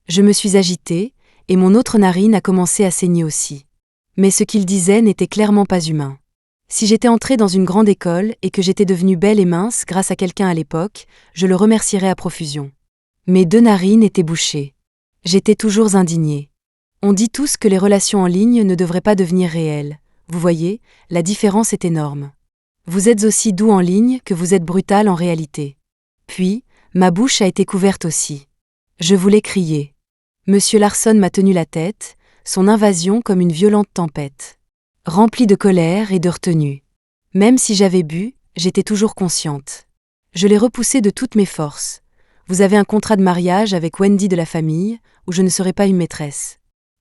Je me suis agitée, et mon autre narine a commencé à saigner aussi. Mais ce qu'il disait n'était clairement pas humain. Si j'étais entrée dans une grande école et que j'étais devenue belle et mince grâce à quelqu'un à l'époque, je le remercierais à profusion. Mes 2 narines étaient bouchées. J'étais toujours indignée. On dit tous que les relations en ligne ne devraient pas devenir réelles. Vous voyez, la différence est énorme. Vous êtes aussi doux en ligne que vous êtes brutal en réalité. Puis, ma bouche a été couverte aussi. Je voulais crier. Monsieur Larson m'a tenu la tête, son invasion comme une violente tempête. Remplie de colère et de retenue. Même si j'avais bu, j'étais toujours consciente. Je l'ai repoussé de toutes mes forces. Vous avez un contrat de mariage avec Wendy de la famille, où je ne serai pas une maîtresse.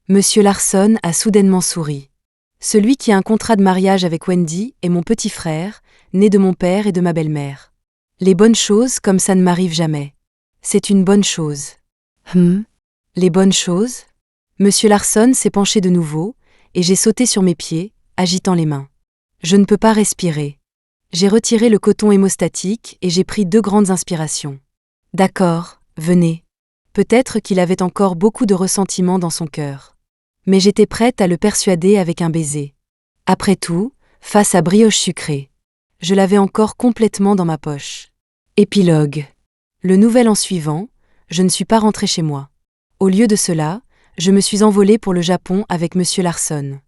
Monsieur Larson a soudainement souri. Celui qui a un contrat de mariage avec Wendy est mon petit frère, né de mon père et de ma belle-mère. Les bonnes choses comme ça ne m'arrivent jamais. C'est une bonne chose. Les bonnes choses? Monsieur Larson s'est penché de nouveau, et j'ai sauté sur mes pieds, agitant les mains. Je ne peux pas respirer. J'ai retiré le coton hémostatique et j'ai pris 2 grandes inspirations. D'accord, venez. Peut-être qu'il avait encore beaucoup de ressentiment dans son cœur. Mais j'étais prête à le persuader avec un baiser. Après tout, face à Brioche sucrée. Je l'avais encore complètement dans ma poche. Épilogue. Le nouvel an suivant, je ne suis pas rentrée chez moi. Au lieu de cela, je me suis envolée pour le Japon avec Monsieur Larson.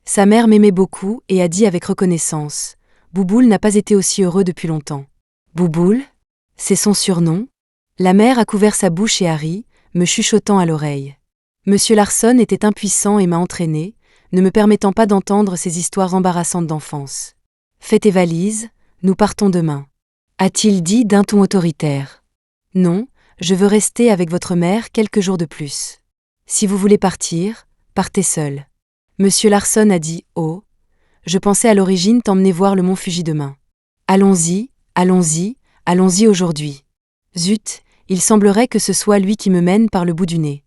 Sa mère m'aimait beaucoup et a dit avec reconnaissance « Bouboule n'a pas été aussi heureux depuis longtemps. » Bouboule? C'est son surnom? La mère a couvert sa bouche et a ri, me chuchotant à l'oreille. Monsieur Larson était impuissant et m'a entraînée, ne me permettant pas d'entendre ces histoires embarrassantes d'enfance. « Fais tes valises, nous partons demain. » A-t-il dit d'un ton autoritaire. « Non, je veux rester avec votre mère quelques jours de plus. Si vous voulez partir, partez seul. » Monsieur Larson a dit « Oh, je pensais à l'origine t'emmener voir le mont Fuji demain. » Allons-y, allons-y, allons-y aujourd'hui. Zut, il semblerait que ce soit lui qui me mène par le bout du nez.